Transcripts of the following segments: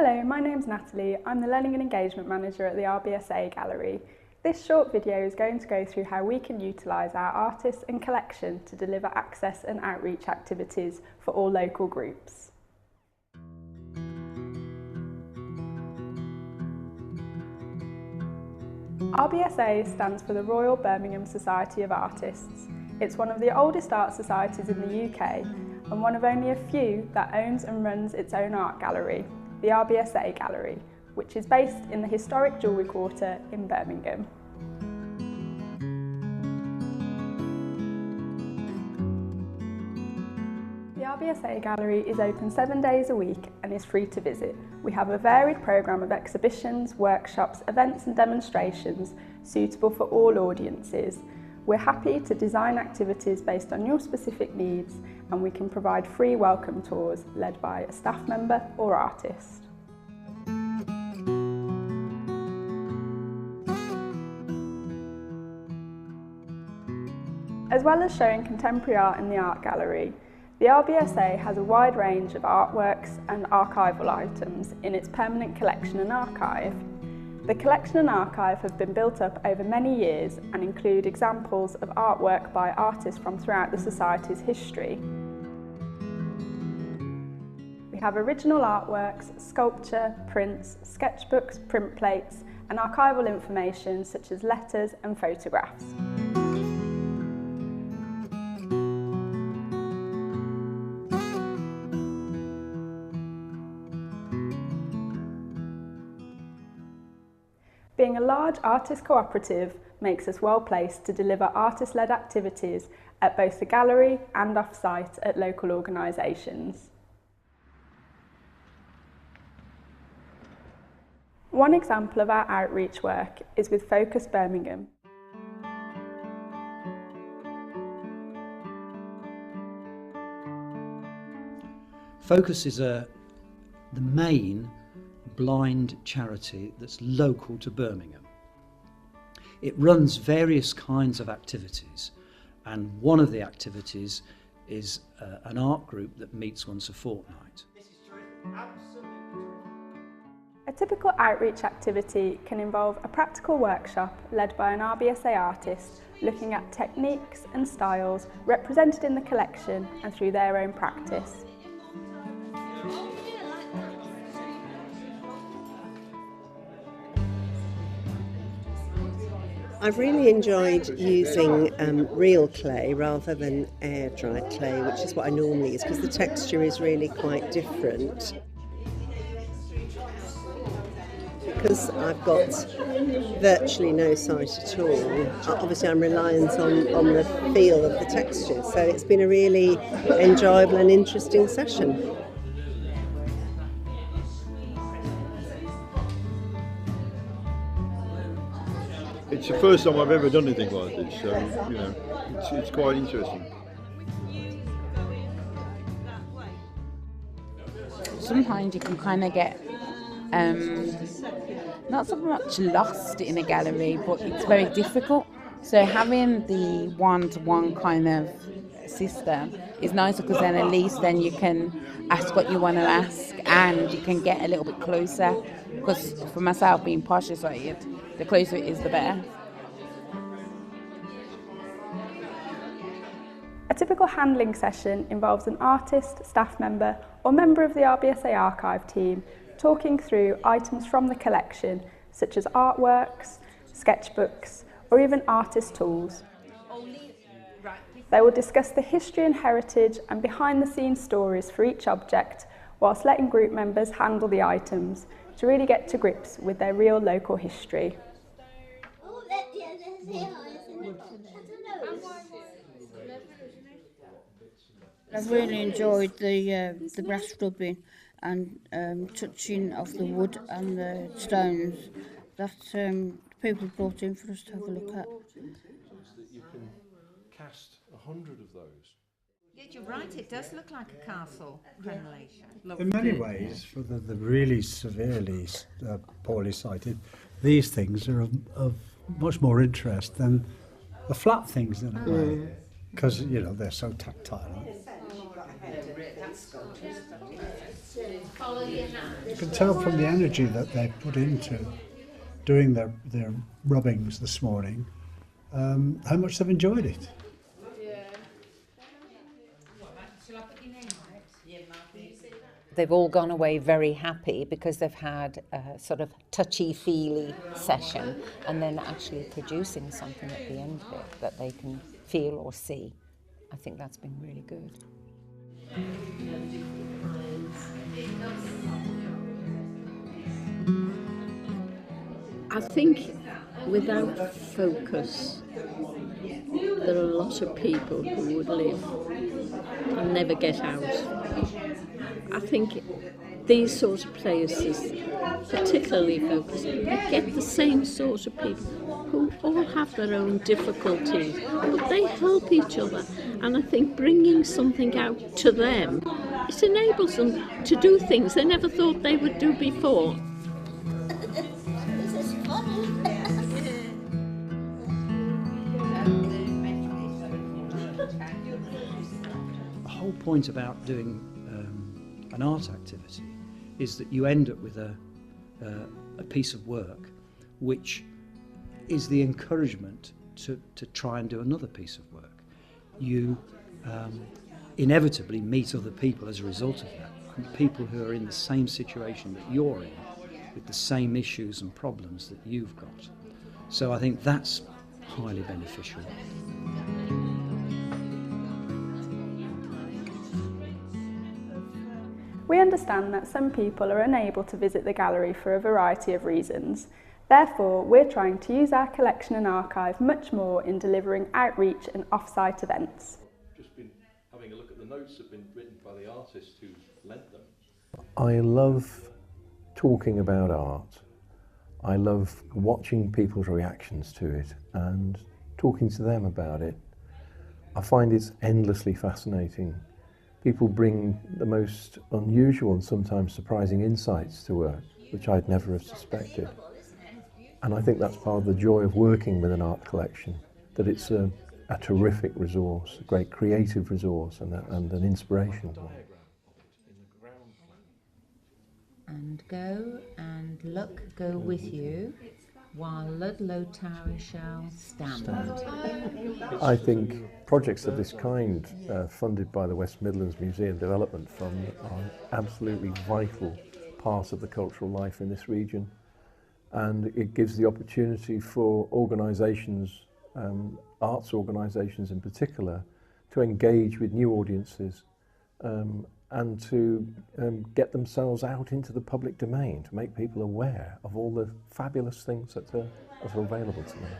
Hello, my name's Natalie. I'm the Learning and Engagement Manager at the RBSA Gallery. This short video is going to go through how we can utilise our artists and collection to deliver access and outreach activities for all local groups. RBSA stands for the Royal Birmingham Society of Artists. It's one of the oldest art societies in the UK and one of only a few that owns and runs its own art gallery, the RBSA Gallery, which is based in the historic Jewellery Quarter in Birmingham. The RBSA Gallery is open 7 days a week and is free to visit. We have a varied programme of exhibitions, workshops, events and demonstrations suitable for all audiences. We're happy to design activities based on your specific needs, and we can provide free welcome tours led by a staff member or artist. As well as showing contemporary art in the art gallery, the RBSA has a wide range of artworks and archival items in its permanent collection and archive. The collection and archive have been built up over many years and include examples of artwork by artists from throughout the Society's history. We have original artworks, sculpture, prints, sketchbooks, print plates and archival information such as letters and photographs. Being a large artist cooperative makes us well placed to deliver artist-led activities at both the gallery and off-site at local organisations. One example of our outreach work is with Focus Birmingham. Focus is the main blind charity that's local to Birmingham. It runs various kinds of activities, and one of the activities is an art group that meets once a fortnight. This is terrific, absolutely terrific. A typical outreach activity can involve a practical workshop led by an RBSA artist looking at techniques and styles represented in the collection and through their own practice. I've really enjoyed using real clay rather than air-dried clay, which is what I normally use, because the texture is really quite different. Because I've got virtually no sight at all, obviously I'm reliant on the feel of the texture, so it's been a really enjoyable and interesting session. It's the first time I've ever done anything like this, so you know, it's quite interesting. Sometimes you can kind of get not so much lost in a gallery, but it's very difficult. So having the one-to-one kind of system is nice, because then at least then you can ask what you want to ask and you can get a little bit closer. Because for myself, being partially sighted, the closer it is, the better. A typical handling session involves an artist, staff member or member of the RBSA archive team talking through items from the collection such as artworks, sketchbooks or even artist tools. They will discuss the history and heritage and behind the scenes stories for each object, whilst letting group members handle the items to really get to grips with their real local history. I've really enjoyed the brass rubbing and touching of the wood and the stones that people brought in for us to have a look at. You can cast 100 of those. Yeah, you're right, it does look like a castle crenellation. In many ways, for the really severely poorly sighted, these things are of much more interest than the flat things in a way, because you know they're so tactile. You can tell from the energy that they put into doing their rubbings this morning how much they've enjoyed it. They've all gone away very happy because they've had a sort of touchy-feely session and then actually producing something at the end of it that they can feel or see. I think that's been really good. I think without focus, there are a lot of people who would live and never get out. I think these sort of places, particularly focused, get the same sort of people who all have their own difficulties, but they help each other. And I think bringing something out to them, it enables them to do things they never thought they would do before. The whole point about doing an art activity is that you end up with a piece of work which is the encouragement to try and do another piece of work. You inevitably meet other people as a result of that, and people who are in the same situation that you're in, with the same issues and problems that you've got. So I think that's highly beneficial. We understand that some people are unable to visit the gallery for a variety of reasons. Therefore, we're trying to use our collection and archive much more in delivering outreach and off-site events. Just been having a look at the notes that have been written by the artist who lent them. I love talking about art. I love watching people's reactions to it and talking to them about it. I find it's endlessly fascinating. People bring the most unusual and sometimes surprising insights to work, which I'd never have suspected. And I think that's part of the joy of working with an art collection, that it's a terrific resource, a great creative resource and an inspirational one. And go and luck go with you, while Ludlow Tower shall stand. I think projects of this kind, funded by the West Midlands Museum Development Fund, are an absolutely vital part of the cultural life in this region. And it gives the opportunity for organisations, arts organisations in particular, to engage with new audiences and to get themselves out into the public domain, to make people aware of all the fabulous things that are available to them.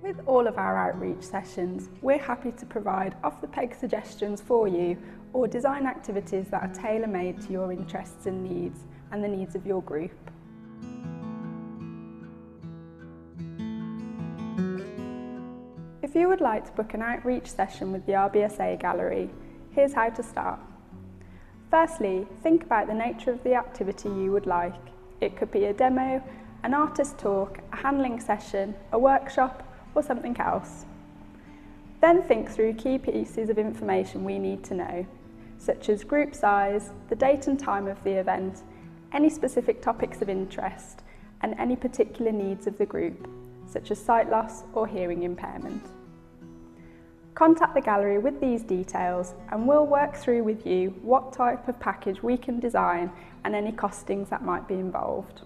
With all of our outreach sessions, we're happy to provide off-the-peg suggestions for you or design activities that are tailor-made to your interests and needs and the needs of your group. If you would like to book an outreach session with the RBSA Gallery, here's how to start. Firstly, think about the nature of the activity you would like. It could be a demo, an artist talk, a handling session, a workshop, or something else. Then think through key pieces of information we need to know, such as group size, the date and time of the event, any specific topics of interest, and any particular needs of the group, such as sight loss or hearing impairment. Contact the gallery with these details and we'll work through with you what type of package we can design and any costings that might be involved.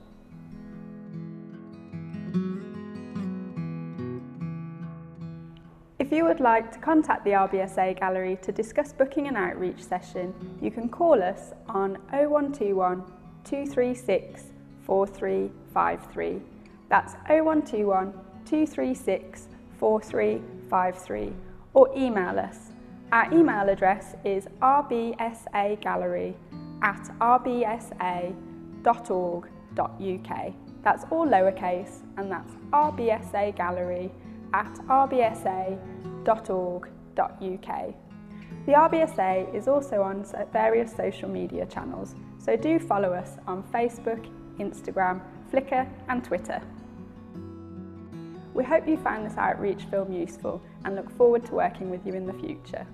If you would like to contact the RBSA Gallery to discuss booking an outreach session, you can call us on 0121 236 4353. That's 0121 236 4353, or email us. Our email address is rbsagallery@rbsa.org.uk. That's all lowercase, and that's rbsagallery@rbsa.org.uk. The RBSA is also on various social media channels, so do follow us on Facebook, Instagram, Flickr and Twitter. We hope you found this outreach film useful and look forward to working with you in the future.